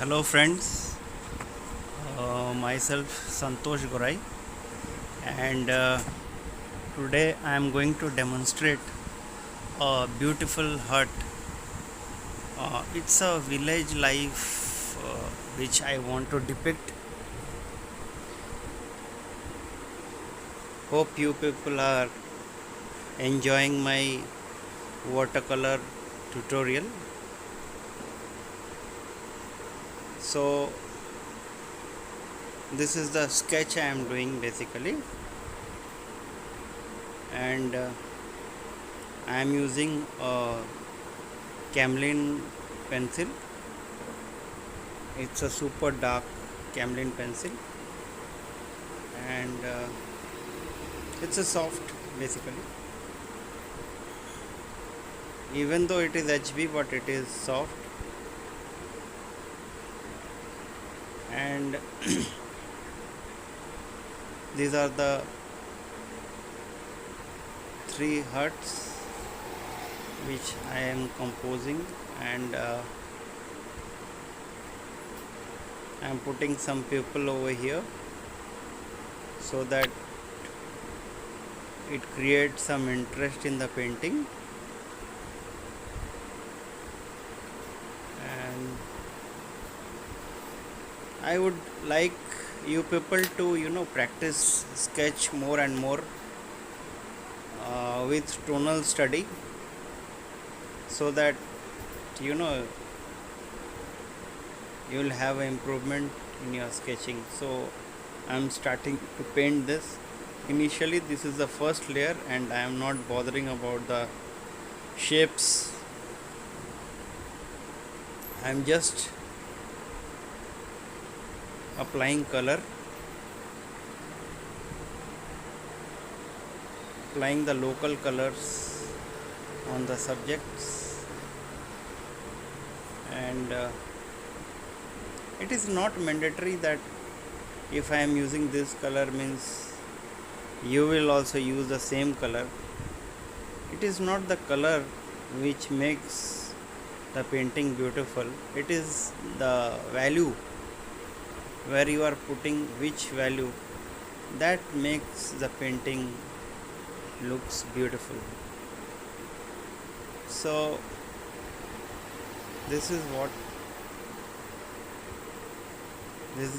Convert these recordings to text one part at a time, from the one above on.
Hello friends, myself Santosh Gorai, and today I am going to demonstrate a beautiful hut. It's a village life which I want to depict. Hope you people are enjoying my watercolor tutorial. So this is the sketch I am doing basically, and I am using a Camlin pencil. It's a super dark Camlin pencil, and it's a soft basically. Even though it is HB, but it is soft, and these are the three huts which I am composing, and I am putting some people over here so that it creates some interest in the painting. And I would like you people to practice sketch more and more with tonal study, so that you know you will have an improvement in your sketching. So I'm starting to paint this. Initially this is the first layer, and I am not bothering about the shapes. I'm just applying color, applying the local colors on the subjects, and it is not mandatory that if I am using this color means you will also use the same color. It is not the color which makes the painting beautiful, it is the value where you are putting which value that makes the painting looks beautiful. So this is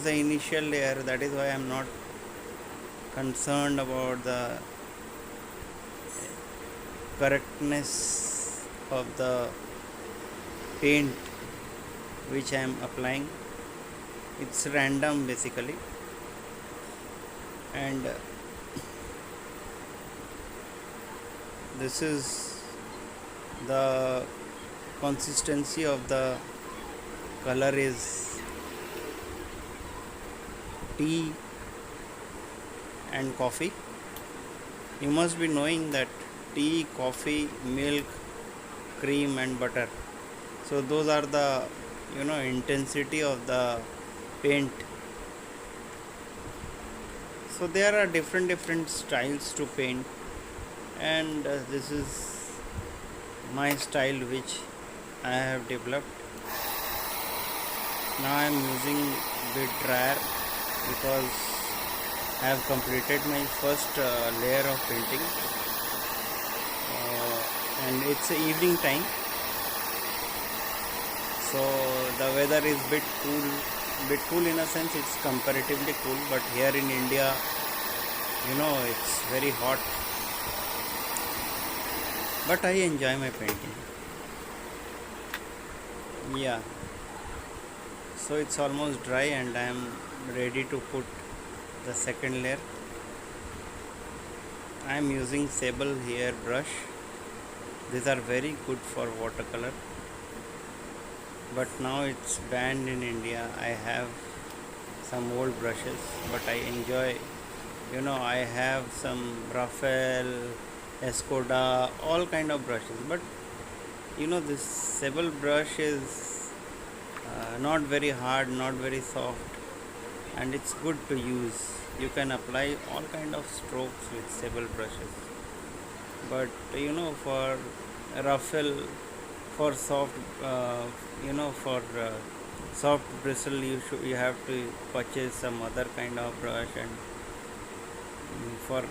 the initial layer. That is why I am not concerned about the correctness of the paint which I am applying. It's random basically, and this is the consistency of the color is tea and coffee. You must be knowing that tea, coffee, milk, cream and butter, so those are the intensity of the paint. So there are different styles to paint, and this is my style which I have developed. Now I am using bit dryer because I have completed my first layer of painting, and it's evening time, so the weather is bit cool in a sense. It's comparatively cool, but here in India it's very hot, but I enjoy my painting. Yeah, so it's almost dry and I am ready to put the second layer. I am using sable here brush. These are very good for watercolor, but now it's banned in India. I have some old brushes, but I enjoy, I have some Raphael, Escoda, all kind of brushes, but this sable brush is not very hard, not very soft, and it's good to use. You can apply all kind of strokes with sable brushes, but for Raphael, for soft for soft bristle, you have to purchase some other kind of brush, and for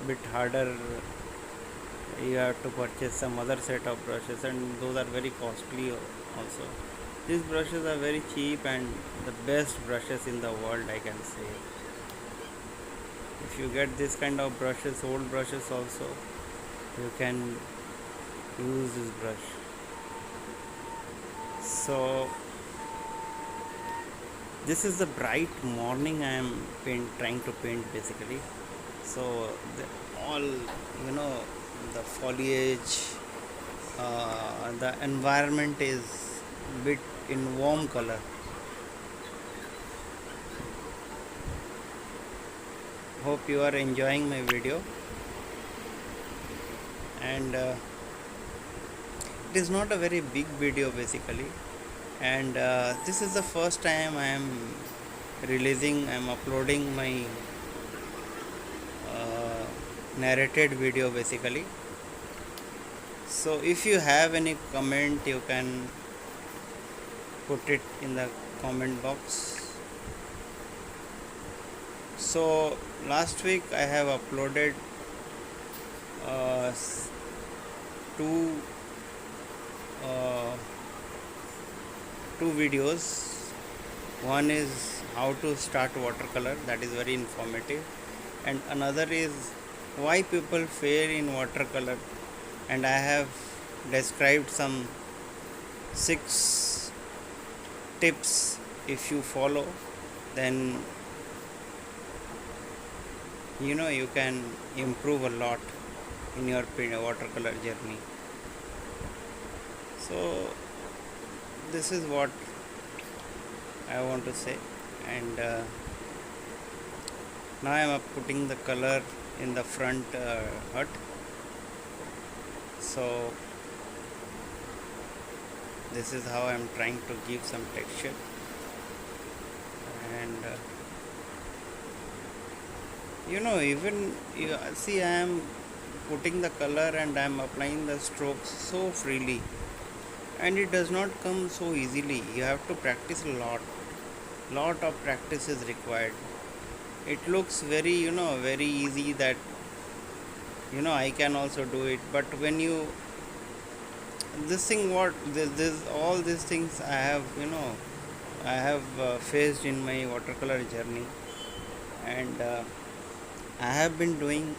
bit harder you have to purchase some other set of brushes, and those are very costly also. These brushes are very cheap and the best brushes in the world, I can say. If you get this kind of brushes, old brushes also, you can use this brush. So this is the bright morning I am trying to paint basically. So all, the foliage, the environment is bit in warm color. Hope you are enjoying my video, and it is not a very big video basically, and this is the first time I am uploading my narrated video basically. So if you have any comment, you can put it in the comment box. So last week I have uploaded two videos. One is how to start watercolor, that is very informative, and another is why people fail in watercolor, and I have described some 6 tips. If you follow, then you can improve a lot in your watercolor journey. So this is what I want to say, and now I am putting the color in the front hut. So this is how I am trying to give some texture, and even you see, I am putting the color and I am applying the strokes so freely, and it does not come so easily. You have to practice a lot of practice is required. It looks very very easy, that I can also do it, but when you all these things I have faced in my watercolor journey, and I have been doing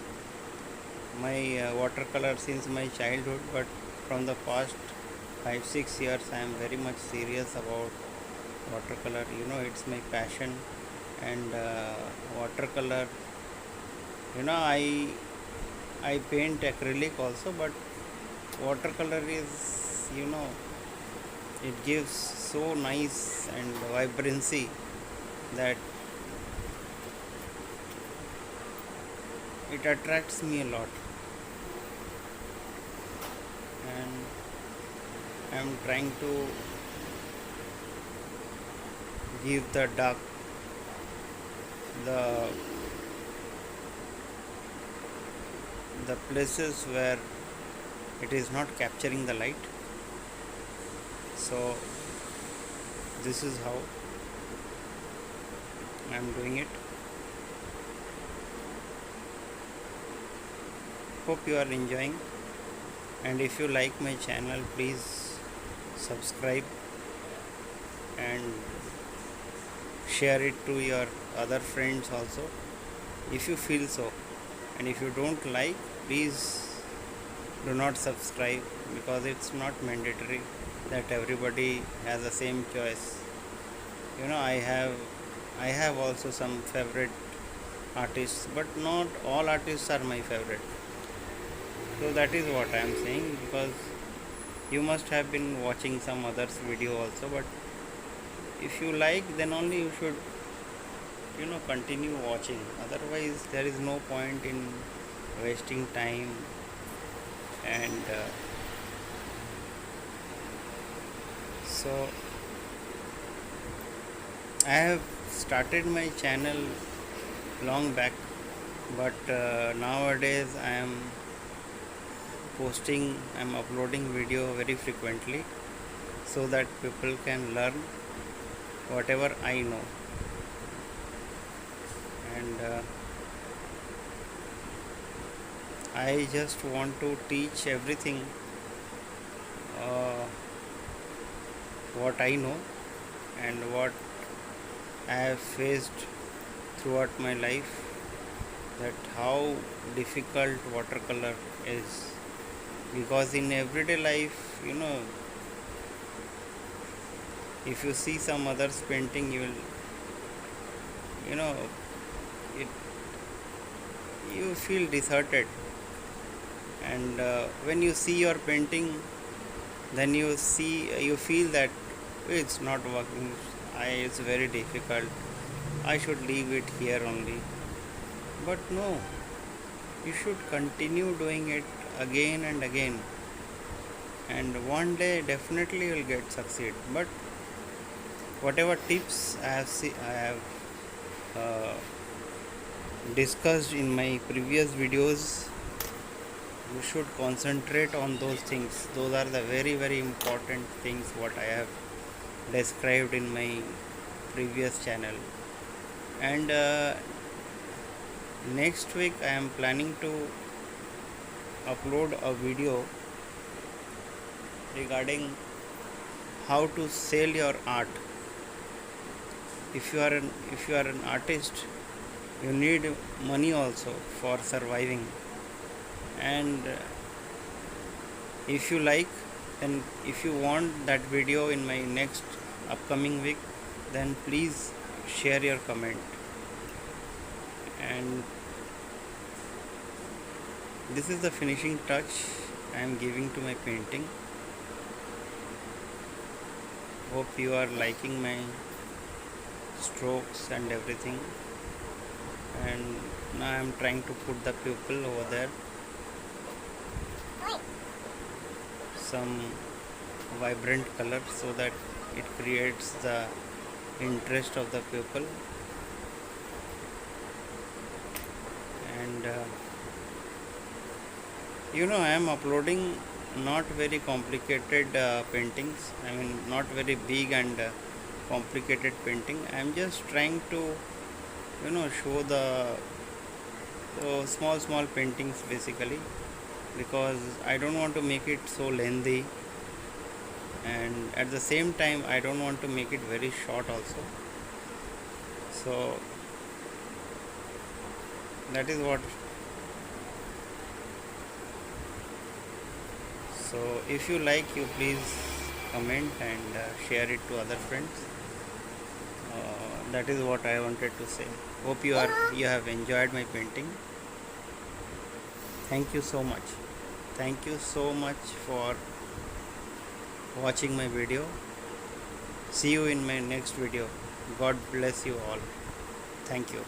my watercolor since my childhood, but from the past 5-6 years I am very much serious about watercolor. It's my passion, and watercolor, I paint acrylic also, but watercolor is, it gives so nice and vibrancy that it attracts me a lot, and I am trying to give the dark, the places where it is not capturing the light. So this is how I am doing it. Hope you are enjoying, and if you like my channel, please subscribe and share it to your other friends also, if you feel so. And if you don't like, please do not subscribe, because it's not mandatory that everybody has the same choice. I have also some favorite artists, but not all artists are my favorite. So that is what I am saying, because you must have been watching some others video also, but if you like, then only you should continue watching. Otherwise there is no point in wasting time. And so I have started my channel long back, but nowadays I am uploading video very frequently, so that people can learn whatever I know. And I just want to teach everything uh, what I know and what I have faced throughout my life, that how difficult watercolor is. Because in everyday life, if you see some others painting, you will, it you feel deserted. And when you see your painting, then you feel that it's not working. It's very difficult. I should leave it here only. But no, you should continue doing it again and again, and one day definitely you'll get succeed. But whatever tips I have uh, discussed in my previous videos, you should concentrate on those things. Those are the very very important things what I have described in my previous channel. And next week I am planning to upload a video regarding how to sell your art. If you are an artist, you need money also for surviving. And if you like, then if you want that video in my next upcoming week, then please share your comment. And this is the finishing touch I am giving to my painting. Hope you are liking my strokes and everything. And now I am trying to put the pupil over there, some vibrant color, so that it creates the interest of the pupil. And I am uploading not very complicated paintings. I mean, not very big and complicated painting. I am just trying to show the small paintings basically, because I don't want to make it so lengthy, and at the same time I don't want to make it very short also. So that is what. So if you like, you please comment and share it to other friends. That is what I wanted to say. Hope you have enjoyed my painting. Thank you so much. Thank you so much for watching my video. See you in my next video. God bless you all. Thank you.